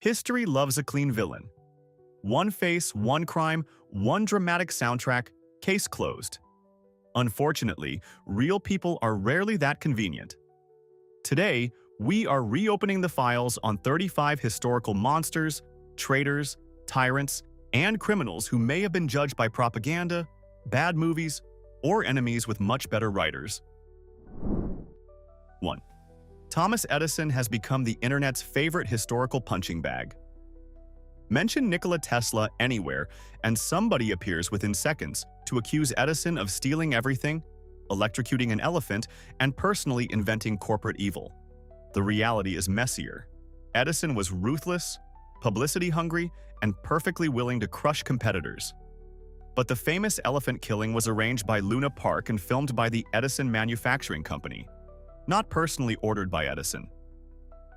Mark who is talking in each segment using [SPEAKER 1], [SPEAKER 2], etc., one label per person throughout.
[SPEAKER 1] History loves a clean villain. One face, one crime, one dramatic soundtrack, case closed. Unfortunately, real people are rarely that convenient. Today, we are reopening the files on 35 historical monsters, traitors, tyrants, and criminals who may have been judged by propaganda, bad movies, or enemies with much better writers. 1. Thomas Edison has become the internet's favorite historical punching bag. Mention Nikola Tesla anywhere, and somebody appears within seconds to accuse Edison of stealing everything, electrocuting an elephant, and personally inventing corporate evil. The reality is messier. Edison was ruthless, publicity-hungry, and perfectly willing to crush competitors. But the famous elephant killing was arranged by Luna Park and filmed by the Edison Manufacturing Company, not personally ordered by Edison.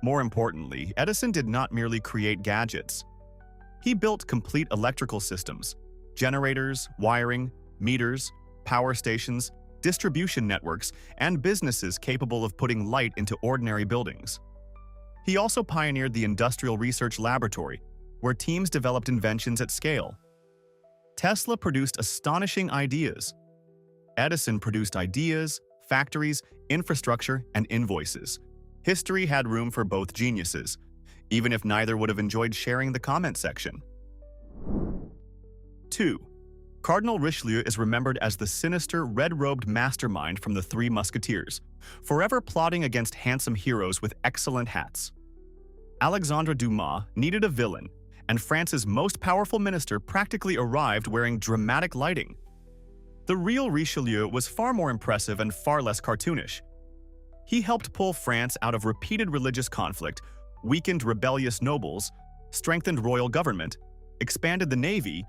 [SPEAKER 1] More importantly, Edison did not merely create gadgets. He built complete electrical systems, generators, wiring, meters, power stations, distribution networks, and businesses capable of putting light into ordinary buildings. He also pioneered the Industrial Research Laboratory, where teams developed inventions at scale. Tesla produced astonishing ideas. Edison produced ideas, factories, infrastructure, and invoices. History had room for both geniuses, even if neither would have enjoyed sharing the comment section. 2. Cardinal Richelieu is remembered as the sinister, red-robed mastermind from the Three Musketeers, forever plotting against handsome heroes with excellent hats. Alexandre Dumas needed a villain, and France's most powerful minister practically arrived wearing dramatic lighting. The real Richelieu was far more impressive and far less cartoonish. He helped pull France out of repeated religious conflict, weakened rebellious nobles, strengthened royal government, expanded the navy,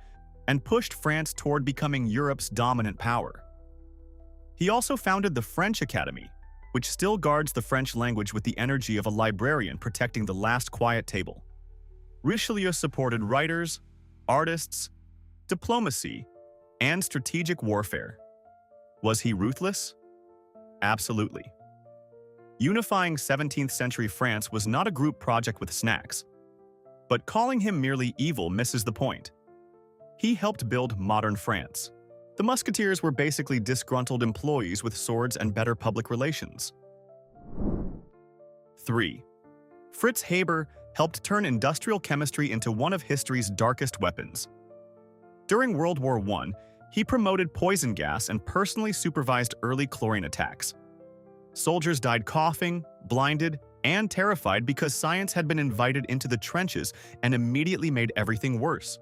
[SPEAKER 1] and pushed France toward becoming Europe's dominant power. He also founded the French Academy, which still guards the French language with the energy of a librarian protecting the last quiet table. Richelieu supported writers, artists, diplomacy, and strategic warfare. Was he ruthless? Absolutely. Unifying 17th century France was not a group project with snacks. But calling him merely evil misses the point. He helped build modern France. The Musketeers were basically disgruntled employees with swords and better public relations. 3. Fritz Haber helped turn industrial chemistry into one of history's darkest weapons. During World War I, he promoted poison gas and personally supervised early chlorine attacks. Soldiers died coughing, blinded, and terrified because science had been invited into the trenches and immediately made everything worse.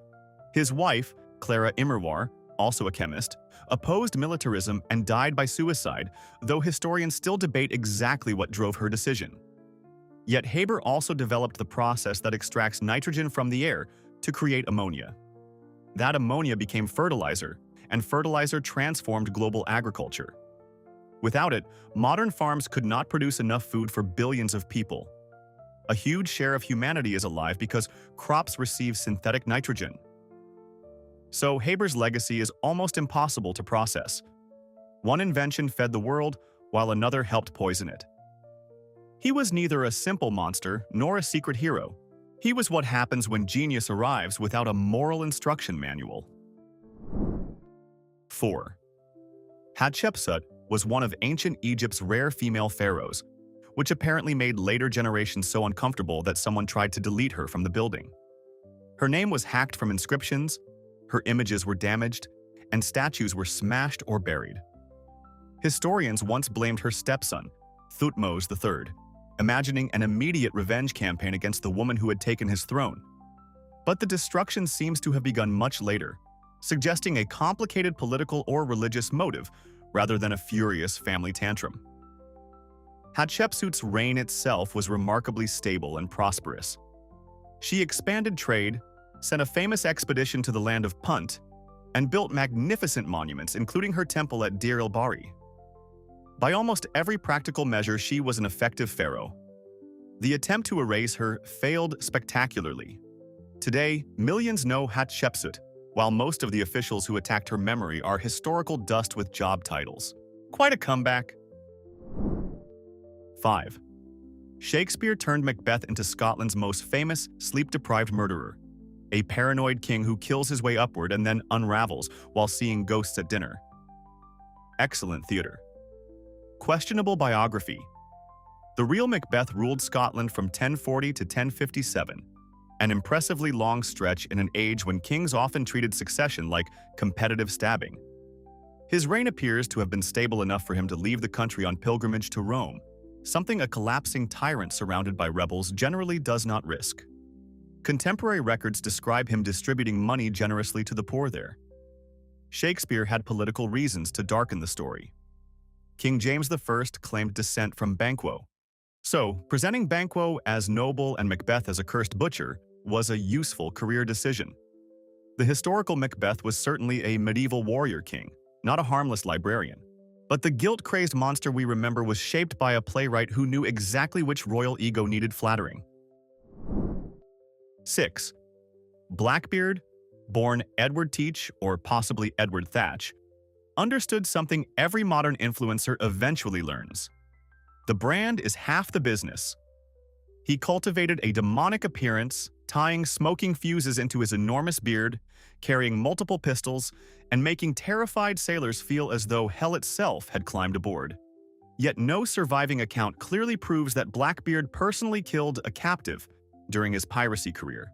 [SPEAKER 1] His wife, Clara Immerwahr, also a chemist, opposed militarism and died by suicide, though historians still debate exactly what drove her decision. Yet Haber also developed the process that extracts nitrogen from the air to create ammonia. That ammonia became fertilizer, and fertilizer transformed global agriculture. Without it, modern farms could not produce enough food for billions of people. A huge share of humanity is alive because crops receive synthetic nitrogen. So Haber's legacy is almost impossible to process. One invention fed the world, while another helped poison it. He was neither a simple monster nor a secret hero. He was what happens when genius arrives without a moral instruction manual. 4. Hatshepsut was one of ancient Egypt's rare female pharaohs, which apparently made later generations so uncomfortable that someone tried to delete her from the building. Her name was hacked from inscriptions, her images were damaged, and statues were smashed or buried. Historians once blamed her stepson, Thutmose III, imagining an immediate revenge campaign against the woman who had taken his throne. But the destruction seems to have begun much later, suggesting a complicated political or religious motive rather than a furious family tantrum. Hatshepsut's reign itself was remarkably stable and prosperous. She expanded trade, sent a famous expedition to the land of Punt, and built magnificent monuments, including her temple at Deir el-Bahri. By almost every practical measure, she was an effective pharaoh. The attempt to erase her failed spectacularly. Today, millions know Hatshepsut, while most of the officials who attacked her memory are historical dust with job titles. Quite a comeback. 5. Shakespeare turned Macbeth into Scotland's most famous, sleep-deprived murderer, a paranoid king who kills his way upward and then unravels while seeing ghosts at dinner. Excellent theater. Questionable biography. The real Macbeth ruled Scotland from 1040 to 1057, an impressively long stretch in an age when kings often treated succession like competitive stabbing. His reign appears to have been stable enough for him to leave the country on pilgrimage to Rome, something a collapsing tyrant surrounded by rebels generally does not risk. Contemporary records describe him distributing money generously to the poor there. Shakespeare had political reasons to darken the story. King James I claimed descent from Banquo. So, presenting Banquo as noble and Macbeth as a cursed butcher was a useful career decision. The historical Macbeth was certainly a medieval warrior king, not a harmless librarian. But the guilt-crazed monster we remember was shaped by a playwright who knew exactly which royal ego needed flattering. 6. Blackbeard, born Edward Teach or possibly Edward Thatch, understood something every modern influencer eventually learns. The brand is half the business. He cultivated a demonic appearance, tying smoking fuses into his enormous beard, carrying multiple pistols, and making terrified sailors feel as though hell itself had climbed aboard. Yet no surviving account clearly proves that Blackbeard personally killed a captive during his piracy career.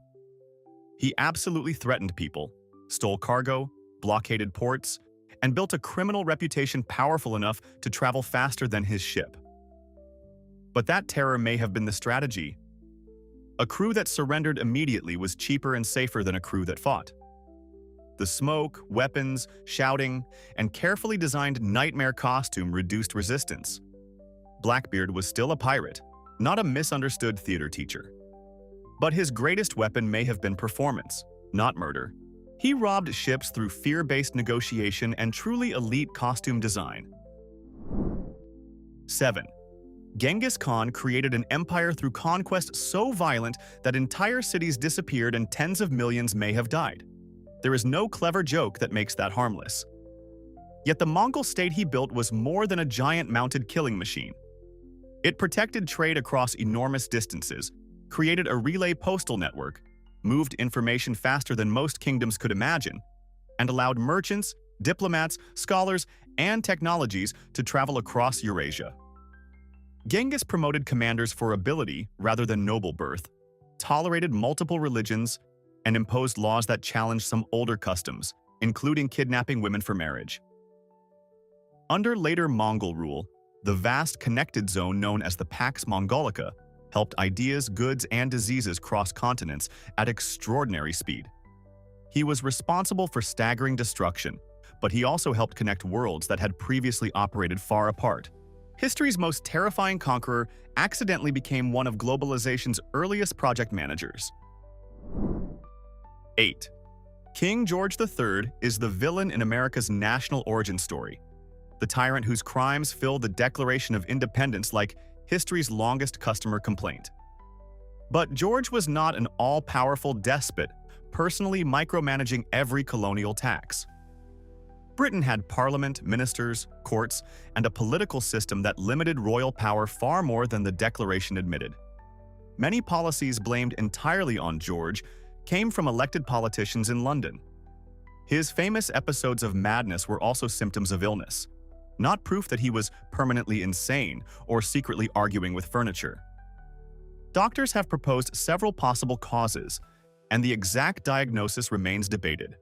[SPEAKER 1] He absolutely threatened people, stole cargo, blockaded ports, and built a criminal reputation powerful enough to travel faster than his ship. But that terror may have been the strategy. A crew that surrendered immediately was cheaper and safer than a crew that fought. The smoke, weapons, shouting, and carefully designed nightmare costume reduced resistance. Blackbeard was still a pirate, not a misunderstood theater teacher. But his greatest weapon may have been performance, not murder. He robbed ships through fear-based negotiation and truly elite costume design. 7. Genghis Khan created an empire through conquest so violent that entire cities disappeared and tens of millions may have died. There is no clever joke that makes that harmless. Yet the Mongol state he built was more than a giant mounted killing machine. It protected trade across enormous distances, created a relay postal network, moved information faster than most kingdoms could imagine, and allowed merchants, diplomats, scholars, and technologies to travel across Eurasia. Genghis promoted commanders for ability rather than noble birth, tolerated multiple religions, and imposed laws that challenged some older customs, including kidnapping women for marriage. Under later Mongol rule, the vast connected zone known as the Pax Mongolica helped ideas, goods, and diseases cross continents at extraordinary speed. He was responsible for staggering destruction, but he also helped connect worlds that had previously operated far apart. History's most terrifying conqueror accidentally became one of globalization's earliest project managers. 8. King George III is the villain in America's national origin story, the tyrant whose crimes fill the Declaration of Independence like history's longest customer complaint. But George was not an all-powerful despot, personally micromanaging every colonial tax. Britain had parliament, ministers, courts, and a political system that limited royal power far more than the Declaration admitted. Many policies blamed entirely on George came from elected politicians in London. His famous episodes of madness were also symptoms of illness, not proof that he was permanently insane or secretly arguing with furniture. Doctors have proposed several possible causes, and the exact diagnosis remains debated.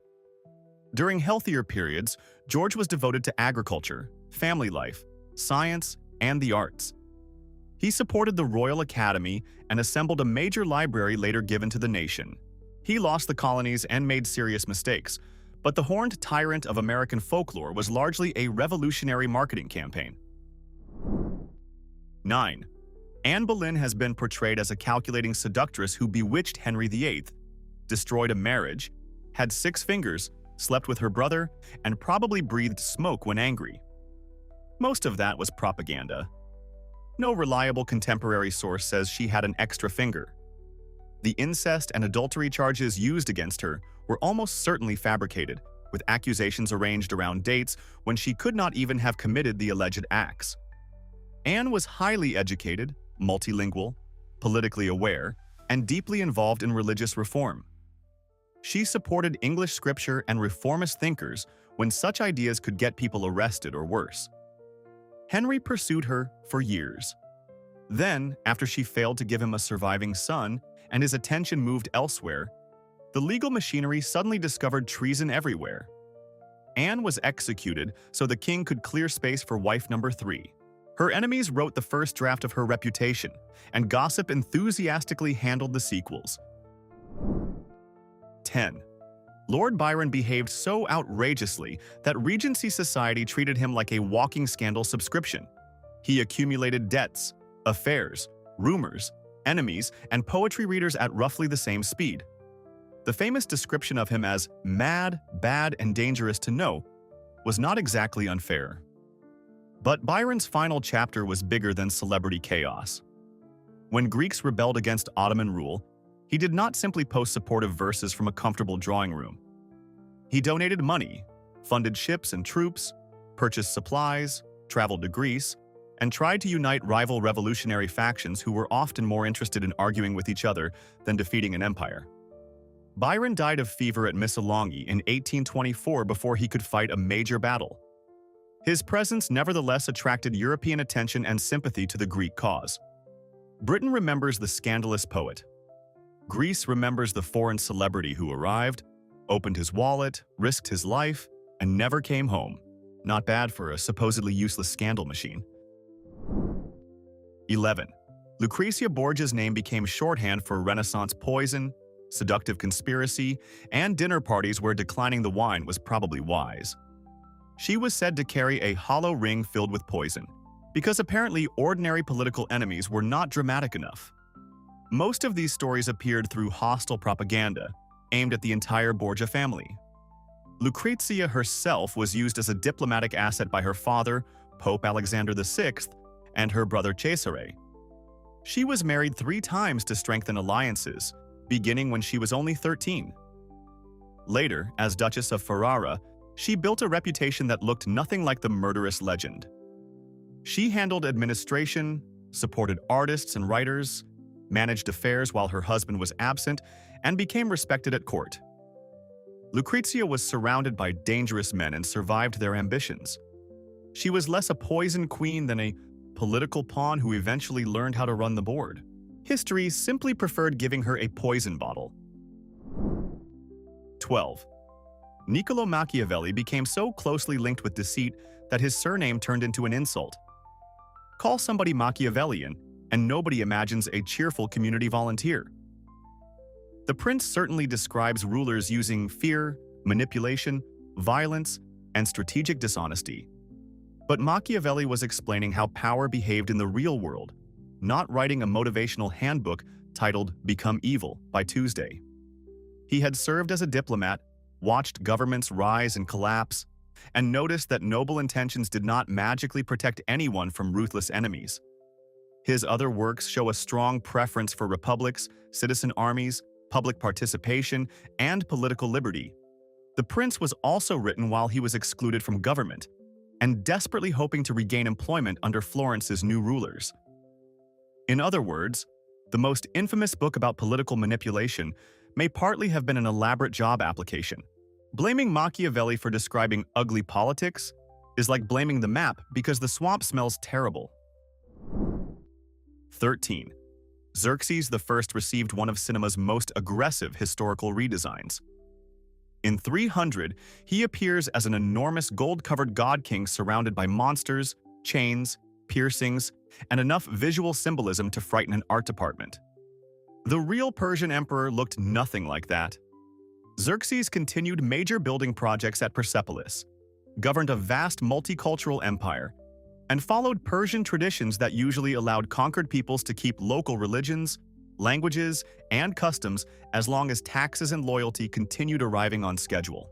[SPEAKER 1] During healthier periods, George was devoted to agriculture, family life, science, and the arts. He supported the Royal Academy and assembled a major library later given to the nation. He lost the colonies and made serious mistakes, but the horned tyrant of American folklore was largely a revolutionary marketing campaign. 9. Anne Boleyn has been portrayed as a calculating seductress who bewitched Henry VIII, destroyed a marriage, had 6 fingers, slept with her brother, and probably breathed smoke when angry. Most of that was propaganda. No reliable contemporary source says she had an extra finger. The incest and adultery charges used against her were almost certainly fabricated, with accusations arranged around dates when she could not even have committed the alleged acts. Anne was highly educated, multilingual, politically aware, and deeply involved in religious reform. She supported English scripture and reformist thinkers when such ideas could get people arrested or worse. Henry pursued her for years. Then, after she failed to give him a surviving son and his attention moved elsewhere, the legal machinery suddenly discovered treason everywhere. Anne was executed so the king could clear space for wife number 3. Her enemies wrote the first draft of her reputation, and gossip enthusiastically handled the sequels. 10. Lord Byron behaved so outrageously that Regency Society treated him like a walking scandal subscription. He accumulated debts, affairs, rumors, enemies, and poetry readers at roughly the same speed. The famous description of him as mad, bad, and dangerous to know was not exactly unfair. But Byron's final chapter was bigger than celebrity chaos. When Greeks rebelled against Ottoman rule, he did not simply post supportive verses from a comfortable drawing room. He donated money, funded ships and troops, purchased supplies, traveled to Greece, and tried to unite rival revolutionary factions who were often more interested in arguing with each other than defeating an empire. Byron died of fever at Missolonghi in 1824 before he could fight a major battle. His presence nevertheless attracted European attention and sympathy to the Greek cause. Britain remembers the scandalous poet. Greece remembers the foreign celebrity who arrived, opened his wallet, risked his life, and never came home. Not bad for a supposedly useless scandal machine. 11. Lucrezia Borgia's name became shorthand for Renaissance poison, seductive conspiracy, and dinner parties where declining the wine was probably wise. She was said to carry a hollow ring filled with poison, because apparently ordinary political enemies were not dramatic enough. Most of these stories appeared through hostile propaganda, aimed at the entire Borgia family. Lucrezia herself was used as a diplomatic asset by her father, Pope Alexander VI, and her brother Cesare. She was married 3 times to strengthen alliances, beginning when she was only 13. Later, as Duchess of Ferrara, she built a reputation that looked nothing like the murderous legend. She handled administration, supported artists and writers, managed affairs while her husband was absent, and became respected at court. Lucrezia was surrounded by dangerous men and survived their ambitions. She was less a poison queen than a political pawn who eventually learned how to run the board. History simply preferred giving her a poison bottle. 12. Niccolo Machiavelli became so closely linked with deceit that his surname turned into an insult. Call somebody Machiavellian, and nobody imagines a cheerful community volunteer. The prince certainly describes rulers using fear, manipulation, violence, and strategic dishonesty. But Machiavelli was explaining how power behaved in the real world, not writing a motivational handbook titled "Become Evil" by Tuesday. He had served as a diplomat, watched governments rise and collapse, and noticed that noble intentions did not magically protect anyone from ruthless enemies. His other works show a strong preference for republics, citizen armies, public participation, and political liberty. The Prince was also written while he was excluded from government, and desperately hoping to regain employment under Florence's new rulers. In other words, the most infamous book about political manipulation may partly have been an elaborate job application. Blaming Machiavelli for describing ugly politics is like blaming the map because the swamp smells terrible. 13. Xerxes I received one of cinema's most aggressive historical redesigns. In 300, he appears as an enormous gold-covered god-king surrounded by monsters, chains, piercings, and enough visual symbolism to frighten an art department. The real Persian emperor looked nothing like that. Xerxes continued major building projects at Persepolis, governed a vast multicultural empire, and followed Persian traditions that usually allowed conquered peoples to keep local religions, languages, and customs as long as taxes and loyalty continued arriving on schedule.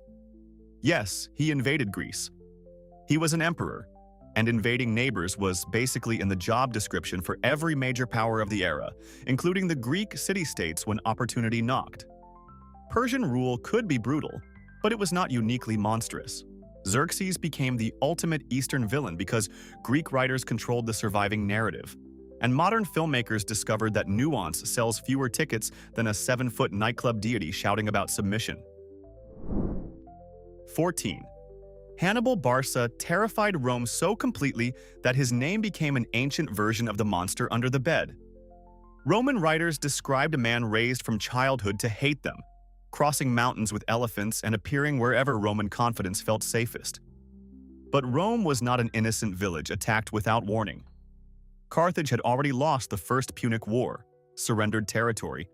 [SPEAKER 1] Yes, he invaded Greece. He was an emperor, and invading neighbors was basically in the job description for every major power of the era, including the Greek city-states when opportunity knocked. Persian rule could be brutal, but it was not uniquely monstrous. Xerxes became the ultimate Eastern villain because Greek writers controlled the surviving narrative. and modern filmmakers discovered that nuance sells fewer tickets than a 7-foot nightclub deity shouting about submission. 14. Hannibal Barca terrified Rome so completely that his name became an ancient version of the monster under the bed. Roman writers described a man raised from childhood to hate them, crossing mountains with elephants and appearing wherever Roman confidence felt safest. But Rome was not an innocent village attacked without warning. Carthage had already lost the First Punic War, surrendered territory,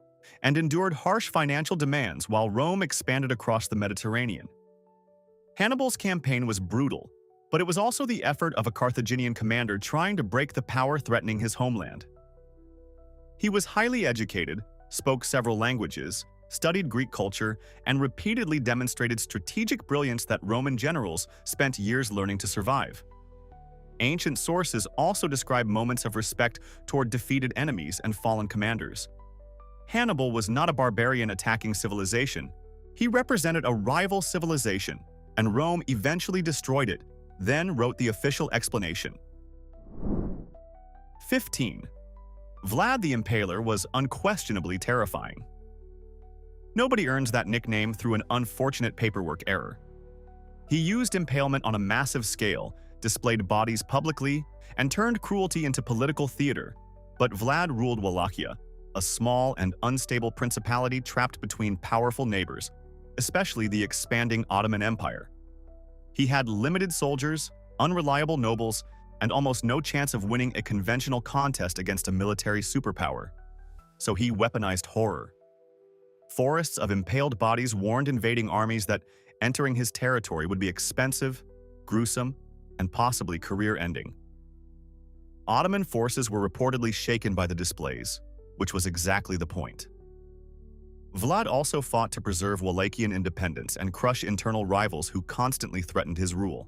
[SPEAKER 1] and endured harsh financial demands while Rome expanded across the Mediterranean. Hannibal's campaign was brutal, but it was also the effort of a Carthaginian commander trying to break the power threatening his homeland. He was highly educated, spoke several languages, studied Greek culture, and repeatedly demonstrated strategic brilliance that Roman generals spent years learning to survive. Ancient sources also describe moments of respect toward defeated enemies and fallen commanders. Hannibal was not a barbarian attacking civilization. He represented a rival civilization, and Rome eventually destroyed it, then wrote the official explanation. 15. Vlad the Impaler was unquestionably terrifying. Nobody earns that nickname through an unfortunate paperwork error. He used impalement on a massive scale, displayed bodies publicly, and turned cruelty into political theater. But Vlad ruled Wallachia, a small and unstable principality trapped between powerful neighbors, especially the expanding Ottoman Empire. He had limited soldiers, unreliable nobles, and almost no chance of winning a conventional contest against a military superpower. So he weaponized horror. Forests of impaled bodies warned invading armies that entering his territory would be expensive, gruesome, and possibly career-ending. Ottoman forces were reportedly shaken by the displays, which was exactly the point. Vlad also fought to preserve Wallachian independence and crush internal rivals who constantly threatened his rule.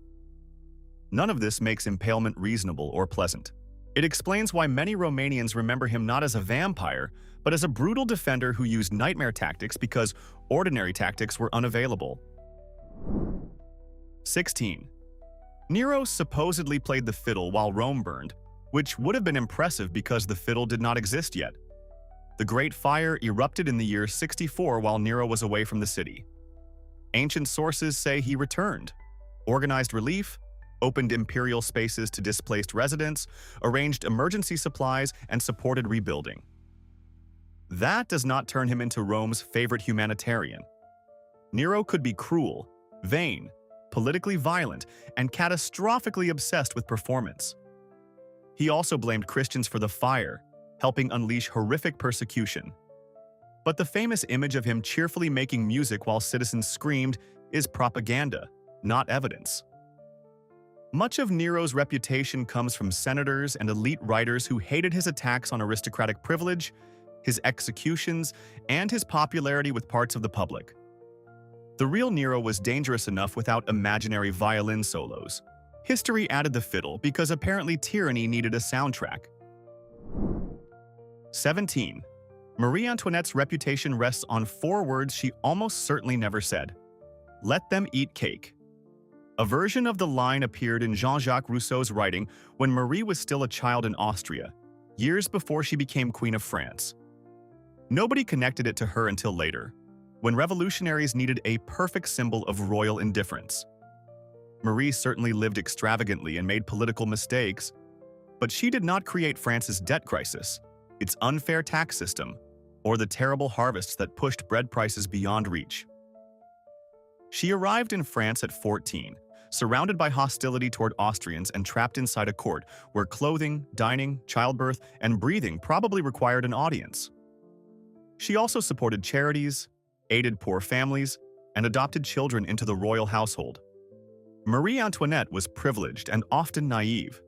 [SPEAKER 1] None of this makes impalement reasonable or pleasant. It explains why many Romanians remember him not as a vampire, but as a brutal defender who used nightmare tactics because ordinary tactics were unavailable. 16. Nero supposedly played the fiddle while Rome burned, which would have been impressive because the fiddle did not exist yet. The Great Fire erupted in the year 64 while Nero was away from the city. Ancient sources say he returned, organized relief, opened imperial spaces to displaced residents, arranged emergency supplies, and supported rebuilding. That does not turn him into Rome's favorite humanitarian. Nero could be cruel, vain, politically violent, and catastrophically obsessed with performance. He also blamed Christians for the fire, helping unleash horrific persecution. But the famous image of him cheerfully making music while citizens screamed is propaganda, not evidence. Much of Nero's reputation comes from senators and elite writers who hated his attacks on aristocratic privilege, his executions, and his popularity with parts of the public. The real Nero was dangerous enough without imaginary violin solos. History added the fiddle because apparently tyranny needed a soundtrack. 17. Marie Antoinette's reputation rests on 4 words she almost certainly never said. Let them eat cake. A version of the line appeared in Jean-Jacques Rousseau's writing when Marie was still a child in Austria, years before she became Queen of France. Nobody connected it to her until later, when revolutionaries needed a perfect symbol of royal indifference. Marie certainly lived extravagantly and made political mistakes, but she did not create France's debt crisis, its unfair tax system, or the terrible harvests that pushed bread prices beyond reach. She arrived in France at 14, surrounded by hostility toward Austrians and trapped inside a court where clothing, dining, childbirth, and breathing probably required an audience. She also supported charities, aided poor families, and adopted children into the royal household. Marie Antoinette was privileged and often naive.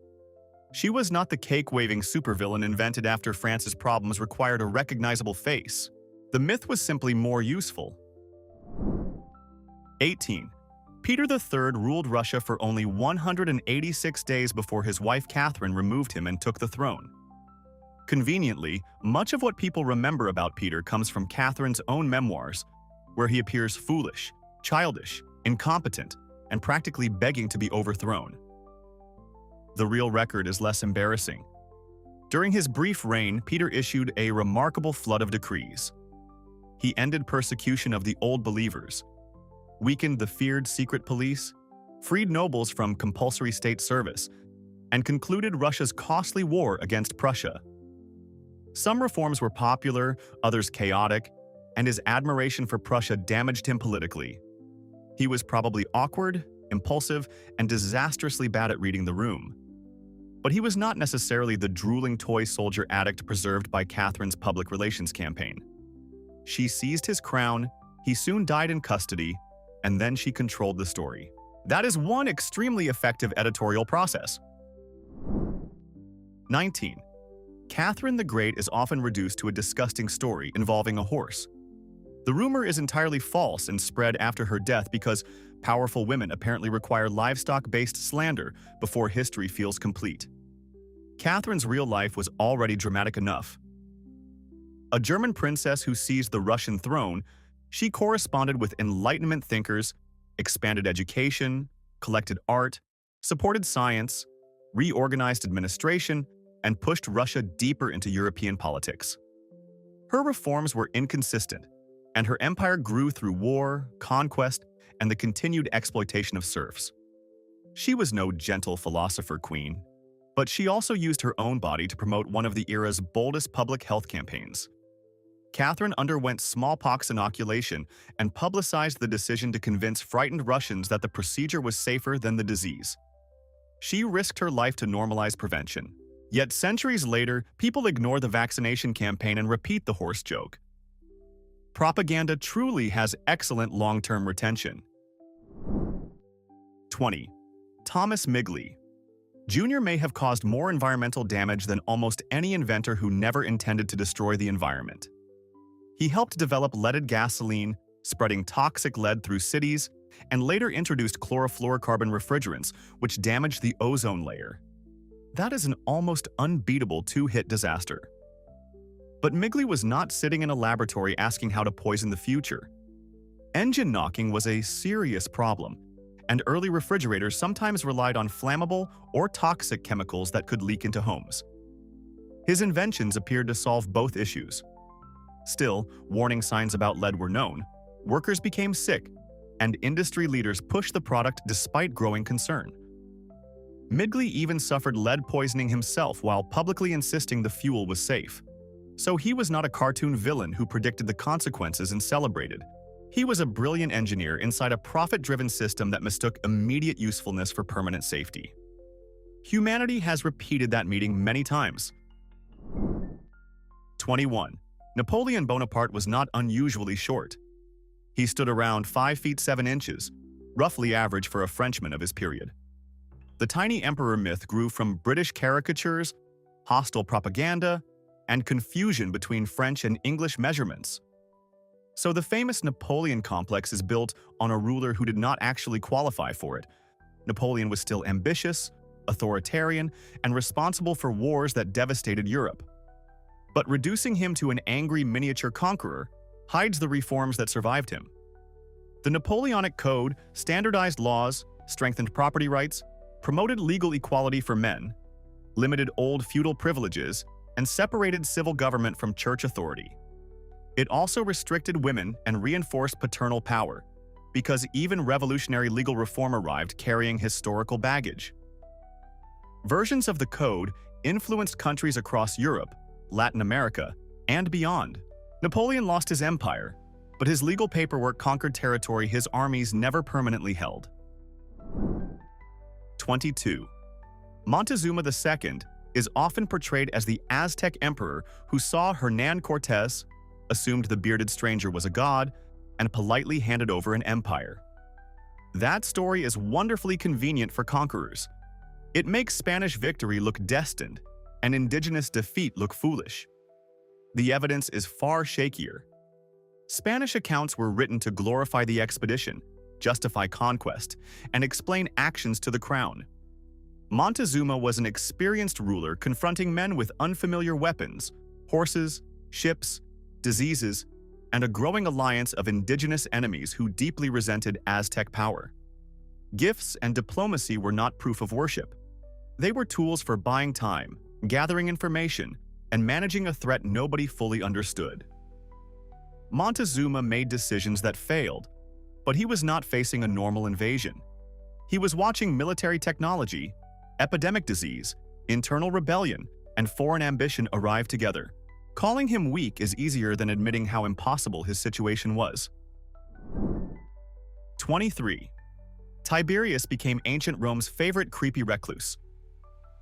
[SPEAKER 1] She was not the cake-waving supervillain invented after France's problems required a recognizable face. The myth was simply more useful. 18. Peter III ruled Russia for only 186 days before his wife Catherine removed him and took the throne. Conveniently, much of what people remember about Peter comes from Catherine's own memoirs, where he appears foolish, childish, incompetent, and practically begging to be overthrown. The real record is less embarrassing. During his brief reign, Peter issued a remarkable flood of decrees. He ended persecution of the Old Believers, weakened the feared secret police, freed nobles from compulsory state service, and concluded Russia's costly war against Prussia. Some reforms were popular, others chaotic, and his admiration for Prussia damaged him politically. He was probably awkward, impulsive, and disastrously bad at reading the room. But he was not necessarily the drooling toy soldier addict preserved by Catherine's public relations campaign. She seized his crown, he soon died in custody, and then she controlled the story. That is one extremely effective editorial process. 19. Catherine the Great is often reduced to a disgusting story involving a horse. The rumor is entirely false and spread after her death because powerful women apparently require livestock-based slander before history feels complete. Catherine's real life was already dramatic enough. A German princess who seized the Russian throne, she corresponded with Enlightenment thinkers, expanded education, collected art, supported science, reorganized administration, and pushed Russia deeper into European politics. Her reforms were inconsistent, and her empire grew through war, conquest, and the continued exploitation of serfs. She was no gentle philosopher queen, but she also used her own body to promote one of the era's boldest public health campaigns. Catherine underwent smallpox inoculation and publicized the decision to convince frightened Russians that the procedure was safer than the disease. She risked her life to normalize prevention. Yet centuries later, people ignore the vaccination campaign and repeat the horse joke. Propaganda truly has excellent long-term retention. 20. Thomas Midgley Jr. may have caused more environmental damage than almost any inventor who never intended to destroy the environment. He helped develop leaded gasoline, spreading toxic lead through cities, and later introduced chlorofluorocarbon refrigerants, which damaged the ozone layer. That is an almost unbeatable two-hit disaster. But Midgley was not sitting in a laboratory asking how to poison the future. Engine knocking was a serious problem, and early refrigerators sometimes relied on flammable or toxic chemicals that could leak into homes. His inventions appeared to solve both issues. Still, warning signs about lead were known, workers became sick, and industry leaders pushed the product despite growing concern. Midgley even suffered lead poisoning himself while publicly insisting the fuel was safe. So he was not a cartoon villain who predicted the consequences and celebrated. He was a brilliant engineer inside a profit-driven system that mistook immediate usefulness for permanent safety. Humanity has repeated that meeting many times. 21. Napoleon Bonaparte was not unusually short. He stood around 5 feet 7 inches, roughly average for a Frenchman of his period. The tiny emperor myth grew from British caricatures, hostile propaganda, and confusion between French and English measurements. So the famous Napoleon complex is built on a ruler who did not actually qualify for it. Napoleon was still ambitious, authoritarian, and responsible for wars that devastated Europe. But reducing him to an angry miniature conqueror hides the reforms that survived him. The Napoleonic Code standardized laws, strengthened property rights, promoted legal equality for men, limited old feudal privileges, and separated civil government from church authority. It also restricted women and reinforced paternal power, because even revolutionary legal reform arrived carrying historical baggage. Versions of the code influenced countries across Europe, Latin America, and beyond. Napoleon lost his empire, but his legal paperwork conquered territory his armies never permanently held. 22. Montezuma II is often portrayed as the Aztec emperor who saw Hernan Cortés, assumed the bearded stranger was a god, and politely handed over an empire. That story is wonderfully convenient for conquerors. It makes Spanish victory look destined and indigenous defeat look foolish. The evidence is far shakier. Spanish accounts were written to glorify the expedition, justify conquest, and explain actions to the crown. Montezuma was an experienced ruler confronting men with unfamiliar weapons, horses, ships, diseases, and a growing alliance of indigenous enemies who deeply resented Aztec power. Gifts and diplomacy were not proof of worship. They were tools for buying time, gathering information, and managing a threat nobody fully understood. Montezuma made decisions that failed, but he was not facing a normal invasion. He was watching military technology, epidemic disease, internal rebellion, and foreign ambition arrive together. Calling him weak is easier than admitting how impossible his situation was. 23. Tiberius became ancient Rome's favorite creepy recluse.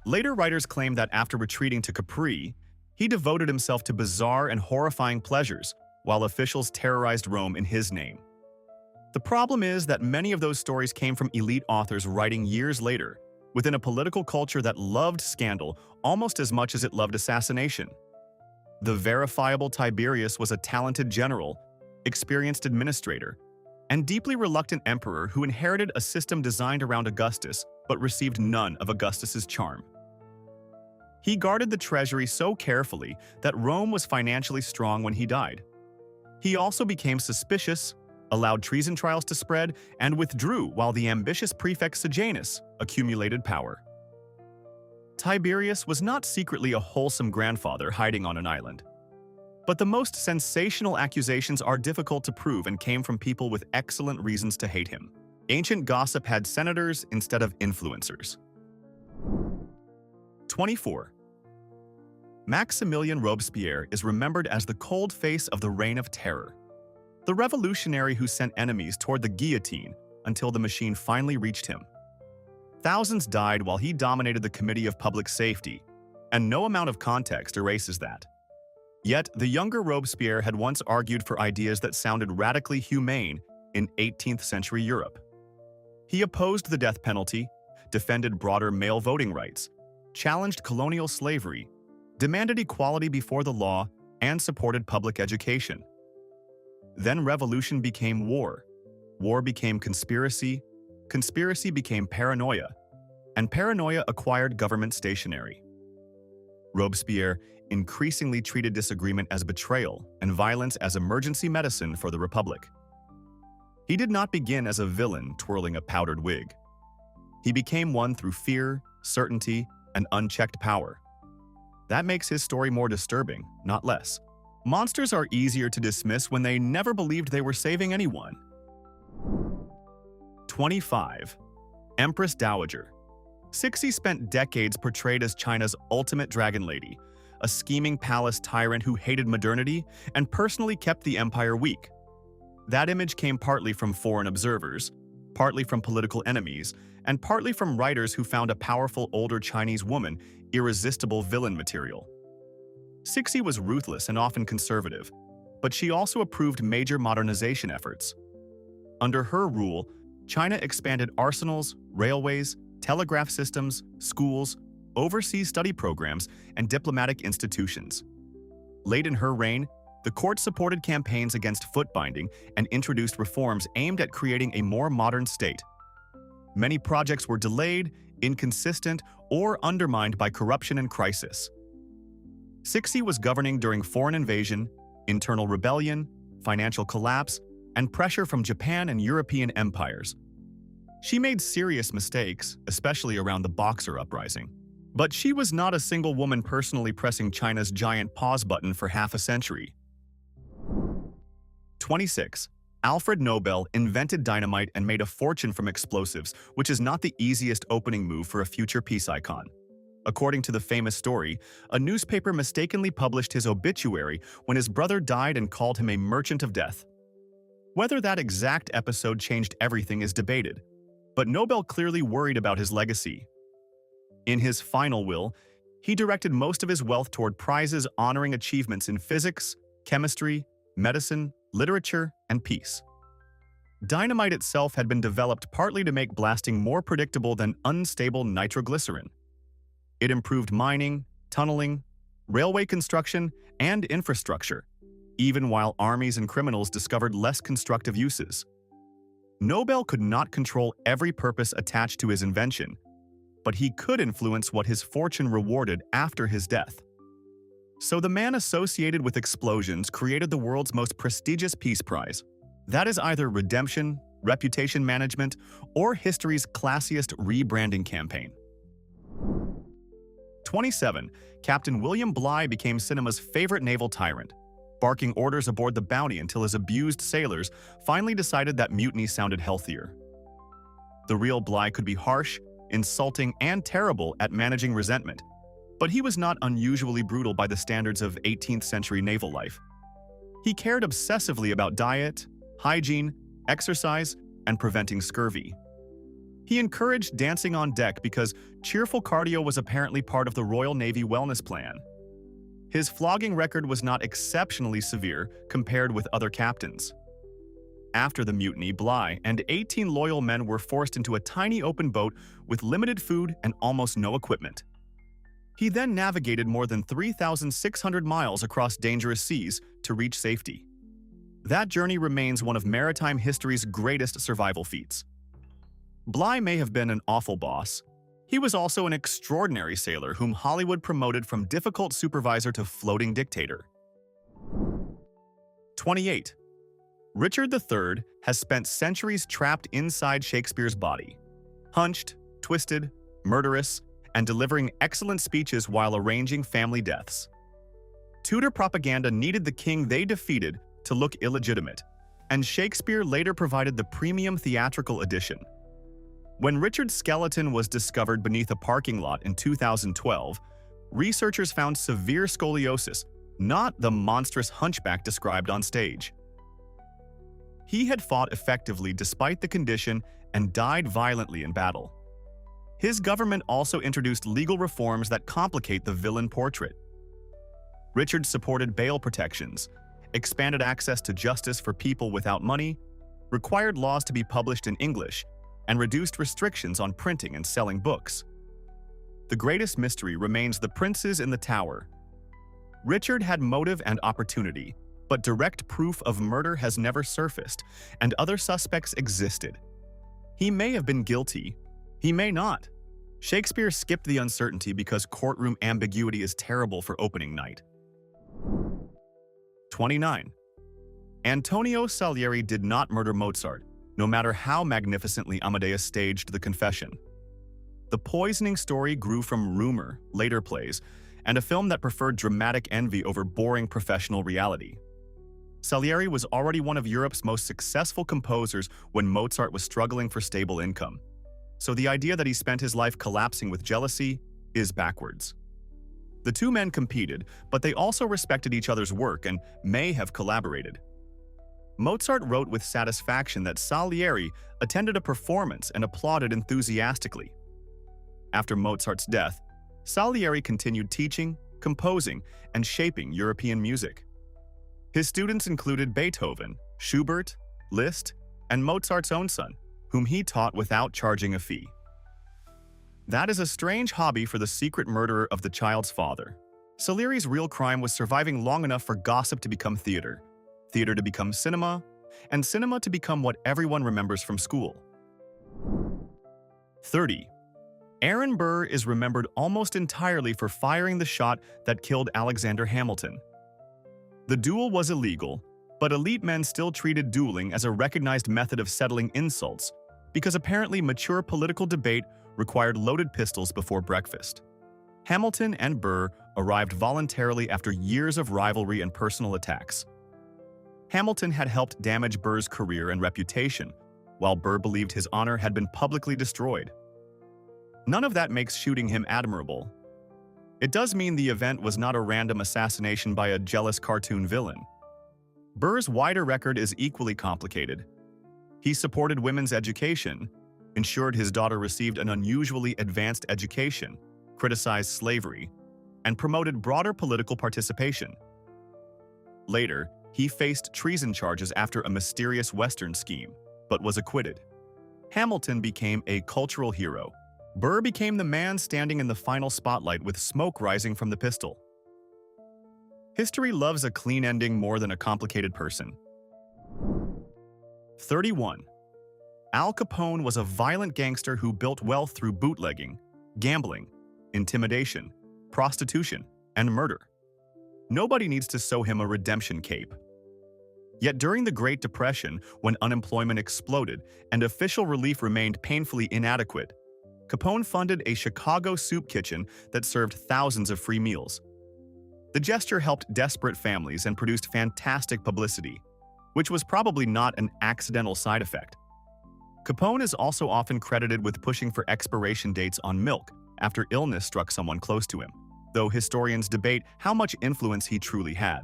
[SPEAKER 1] Later writers claim that after retreating to Capri, he devoted himself to bizarre and horrifying pleasures, while officials terrorized Rome in his name. The problem is that many of those stories came from elite authors writing years later, within a political culture that loved scandal almost as much as it loved assassination. The verifiable Tiberius was a talented general, experienced administrator, and deeply reluctant emperor who inherited a system designed around Augustus but received none of Augustus's charm. He guarded the treasury so carefully that Rome was financially strong when he died. He also became suspicious, allowed treason trials to spread, and withdrew while the ambitious prefect Sejanus accumulated power. Tiberius was not secretly a wholesome grandfather hiding on an island. But the most sensational accusations are difficult to prove and came from people with excellent reasons to hate him. Ancient gossip had senators instead of influencers. 24. Maximilien Robespierre is remembered as the cold face of the Reign of Terror, the revolutionary who sent enemies toward the guillotine until the machine finally reached him. Thousands died while he dominated the Committee of Public Safety, and no amount of context erases that. Yet, the younger Robespierre had once argued for ideas that sounded radically humane in 18th century Europe. He opposed the death penalty, defended broader male voting rights, challenged colonial slavery, demanded equality before the law, and supported public education. Then revolution became war. War became conspiracy. Conspiracy became paranoia. And paranoia acquired government stationery. Robespierre increasingly treated disagreement as betrayal and violence as emergency medicine for the Republic. He did not begin as a villain twirling a powdered wig. He became one through fear, certainty, and unchecked power. That makes his story more disturbing, not less. Monsters are easier to dismiss when they never believed they were saving anyone. 25. Empress Dowager. Cixi spent decades portrayed as China's ultimate dragon lady, a scheming palace tyrant who hated modernity and personally kept the empire weak. That image came partly from foreign observers, partly from political enemies, and partly from writers who found a powerful older Chinese woman irresistible villain material. Cixi was ruthless and often conservative, but she also approved major modernization efforts. Under her rule, China expanded arsenals, railways, telegraph systems, schools, overseas study programs, and diplomatic institutions. Late in her reign, the court supported campaigns against foot-binding and introduced reforms aimed at creating a more modern state. Many projects were delayed, inconsistent, or undermined by corruption and crisis. Cixi was governing during foreign invasion, internal rebellion, financial collapse, and pressure from Japan and European empires. She made serious mistakes, especially around the Boxer Uprising. But she was not a single woman personally pressing China's giant pause button for half a century. 26. Alfred Nobel invented dynamite and made a fortune from explosives, which is not the easiest opening move for a future peace icon. According to the famous story, a newspaper mistakenly published his obituary when his brother died and called him a merchant of death. Whether that exact episode changed everything is debated, but Nobel clearly worried about his legacy. In his final will, he directed most of his wealth toward prizes honoring achievements in physics, chemistry, medicine, literature, and peace. Dynamite itself had been developed partly to make blasting more predictable than unstable nitroglycerin. It improved mining, tunneling, railway construction, and infrastructure, even while armies and criminals discovered less constructive uses. Nobel could not control every purpose attached to his invention, but he could influence what his fortune rewarded after his death. So the man associated with explosions created the world's most prestigious peace prize. That is either redemption, reputation management, or history's classiest rebranding campaign. 27. Captain William Bligh became cinema's favorite naval tyrant, barking orders aboard the Bounty until his abused sailors finally decided that mutiny sounded healthier. The real Bligh could be harsh, insulting, and terrible at managing resentment, but he was not unusually brutal by the standards of 18th century naval life. He cared obsessively about diet, hygiene, exercise, and preventing scurvy. He encouraged dancing on deck because cheerful cardio was apparently part of the Royal Navy wellness plan. His flogging record was not exceptionally severe compared with other captains. After the mutiny, Bligh and 18 loyal men were forced into a tiny open boat with limited food and almost no equipment. He then navigated more than 3,600 miles across dangerous seas to reach safety. That journey remains one of maritime history's greatest survival feats. Bligh may have been an awful boss. He was also an extraordinary sailor whom Hollywood promoted from difficult supervisor to floating dictator. 28. Richard III has spent centuries trapped inside Shakespeare's body, hunched, twisted, murderous, and delivering excellent speeches while arranging family deaths. Tudor propaganda needed the king they defeated to look illegitimate, and Shakespeare later provided the premium theatrical edition. When Richard's skeleton was discovered beneath a parking lot in 2012, researchers found severe scoliosis, not the monstrous hunchback described on stage. He had fought effectively despite the condition and died violently in battle. His government also introduced legal reforms that complicate the villain portrait. Richard supported bail protections, expanded access to justice for people without money, required laws to be published in English, and reduced restrictions on printing and selling books. The greatest mystery remains the princes in the tower. Richard had motive and opportunity, but direct proof of murder has never surfaced, and other suspects existed. He may have been guilty, he may not. Shakespeare skipped the uncertainty because courtroom ambiguity is terrible for opening night. 29. Antonio Salieri did not murder Mozart, no matter how magnificently Amadeus staged the confession. The poisoning story grew from rumor, later plays, and a film that preferred dramatic envy over boring professional reality. Salieri was already one of Europe's most successful composers when Mozart was struggling for stable income. So the idea that he spent his life collapsing with jealousy is backwards. The two men competed, but they also respected each other's work and may have collaborated. Mozart wrote with satisfaction that Salieri attended a performance and applauded enthusiastically. After Mozart's death, Salieri continued teaching, composing, and shaping European music. His students included Beethoven, Schubert, Liszt, and Mozart's own son, whom he taught without charging a fee. That is a strange hobby for the secret murderer of the child's father. Salieri's real crime was surviving long enough for gossip to become theater, theater to become cinema, and cinema to become what everyone remembers from school. 30. Aaron Burr is remembered almost entirely for firing the shot that killed Alexander Hamilton. The duel was illegal, but elite men still treated dueling as a recognized method of settling insults because apparently mature political debate required loaded pistols before breakfast. Hamilton and Burr arrived voluntarily after years of rivalry and personal attacks. Hamilton had helped damage Burr's career and reputation, while Burr believed his honor had been publicly destroyed. None of that makes shooting him admirable. It does mean the event was not a random assassination by a jealous cartoon villain. Burr's wider record is equally complicated. He supported women's education, ensured his daughter received an unusually advanced education, criticized slavery, and promoted broader political participation. Later, he faced treason charges after a mysterious Western scheme, but was acquitted. Hamilton became a cultural hero. Burr became the man standing in the final spotlight with smoke rising from the pistol. History loves a clean ending more than a complicated person. 31. Al Capone was a violent gangster who built wealth through bootlegging, gambling, intimidation, prostitution, and murder. Nobody needs to sew him a redemption cape. Yet during the Great Depression, when unemployment exploded and official relief remained painfully inadequate, Capone funded a Chicago soup kitchen that served thousands of free meals. The gesture helped desperate families and produced fantastic publicity, which was probably not an accidental side effect. Capone is also often credited with pushing for expiration dates on milk after illness struck someone close to him, though historians debate how much influence he truly had.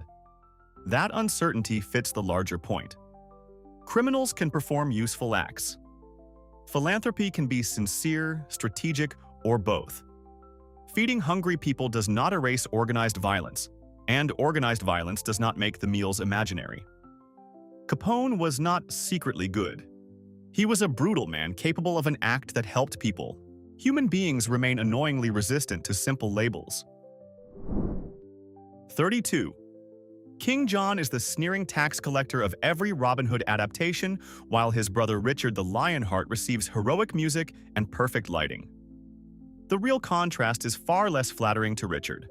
[SPEAKER 1] That uncertainty fits the larger point. Criminals can perform useful acts. Philanthropy can be sincere, strategic, or both. Feeding hungry people does not erase organized violence, and organized violence does not make the meals imaginary. Capone was not secretly good. He was a brutal man capable of an act that helped people. Human beings remain annoyingly resistant to simple labels. 32. King John is the sneering tax collector of every Robin Hood adaptation, while his brother Richard the Lionheart receives heroic music and perfect lighting. The real contrast is far less flattering to Richard.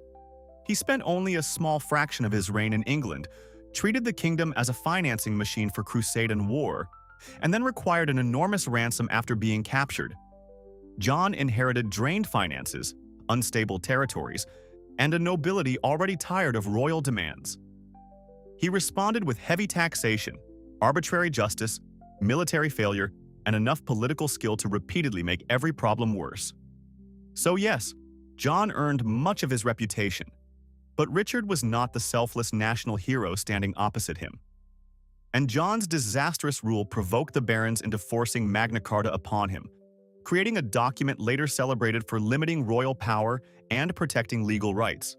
[SPEAKER 1] He spent only a small fraction of his reign in England, treated the kingdom as a financing machine for crusade and war, and then required an enormous ransom after being captured. John inherited drained finances, unstable territories, and a nobility already tired of royal demands. He responded with heavy taxation, arbitrary justice, military failure, and enough political skill to repeatedly make every problem worse. So yes, John earned much of his reputation, but Richard was not the selfless national hero standing opposite him. And John's disastrous rule provoked the barons into forcing Magna Carta upon him, creating a document later celebrated for limiting royal power and protecting legal rights.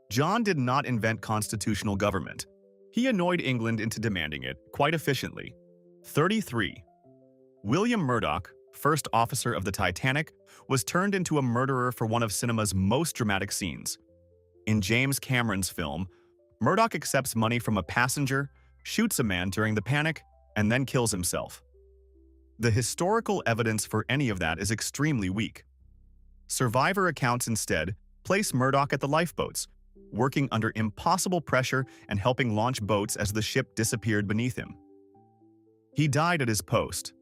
[SPEAKER 1] John did not invent constitutional government. He annoyed England into demanding it, quite efficiently. 33. William Murdoch, first officer of the Titanic, was turned into a murderer for one of cinema's most dramatic scenes. In James Cameron's film, Murdoch accepts money from a passenger, shoots a man during the panic, and then kills himself. The historical evidence for any of that is extremely weak. Survivor accounts instead place Murdoch at the lifeboats, working under impossible pressure and helping launch boats as the ship disappeared beneath him. He died at his post.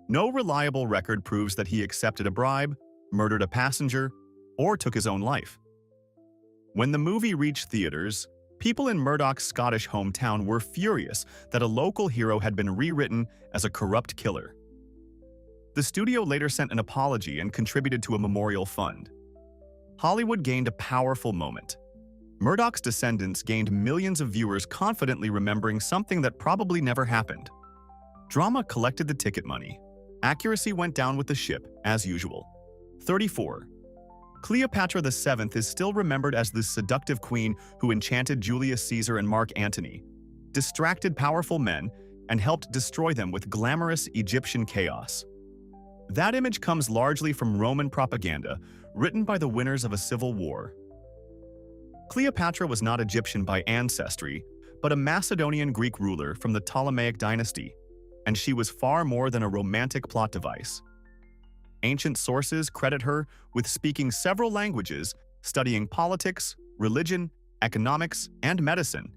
[SPEAKER 1] No reliable record proves that he accepted a bribe, murdered a passenger, or took his own life. When the movie reached theaters, people in Murdoch's Scottish hometown were furious that a local hero had been rewritten as a corrupt killer. The studio later sent an apology and contributed to a memorial fund. Hollywood gained a powerful moment. Murdoch's descendants gained millions of viewers confidently remembering something that probably never happened. Drama collected the ticket money. Accuracy went down with the ship, as usual. 34. Cleopatra VII is still remembered as the seductive queen who enchanted Julius Caesar and Mark Antony, distracted powerful men, and helped destroy them with glamorous Egyptian chaos. That image comes largely from Roman propaganda, written by the winners of a civil war. Cleopatra was not Egyptian by ancestry, but a Macedonian Greek ruler from the Ptolemaic dynasty, and she was far more than a romantic plot device. Ancient sources credit her with speaking several languages, studying politics, religion, economics, and medicine,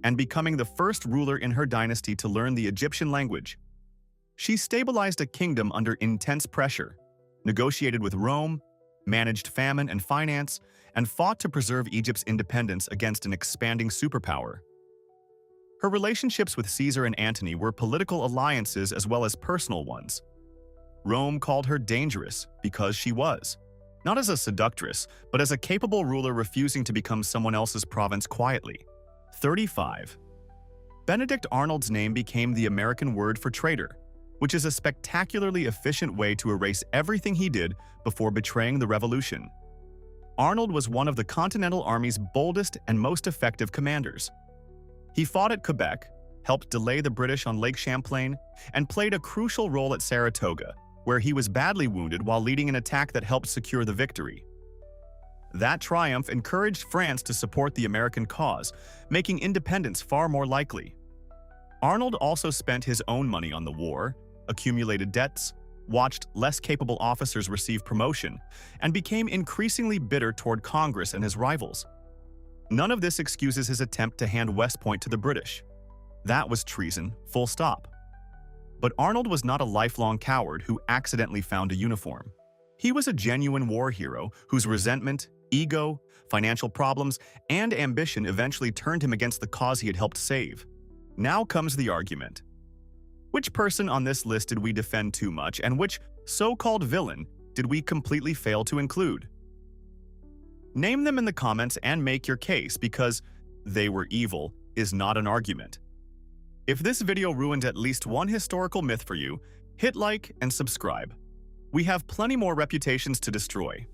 [SPEAKER 1] and becoming the first ruler in her dynasty to learn the Egyptian language. She stabilized a kingdom under intense pressure, negotiated with Rome, managed famine and finance, and fought to preserve Egypt's independence against an expanding superpower. Her relationships with Caesar and Antony were political alliances as well as personal ones. Rome called her dangerous because she was, not as a seductress, but as a capable ruler refusing to become someone else's province quietly. 35. Benedict Arnold's name became the American word for traitor, which is a spectacularly efficient way to erase everything he did before betraying the revolution. Arnold was one of the Continental Army's boldest and most effective commanders. He fought at Quebec, helped delay the British on Lake Champlain, and played a crucial role at Saratoga, where he was badly wounded while leading an attack that helped secure the victory. That triumph encouraged France to support the American cause, making independence far more likely. Arnold also spent his own money on the war, accumulated debts, watched less capable officers receive promotion, and became increasingly bitter toward Congress and his rivals. None of this excuses his attempt to hand West Point to the British. That was treason, full stop. But Arnold was not a lifelong coward who accidentally found a uniform. He was a genuine war hero whose resentment, ego, financial problems, and ambition eventually turned him against the cause he had helped save. Now comes the argument. Which person on this list did we defend too much, and which so-called villain did we completely fail to include? Name them in the comments and make your case, because they were evil is not an argument. If this video ruined at least one historical myth for you, hit like and subscribe. We have plenty more reputations to destroy.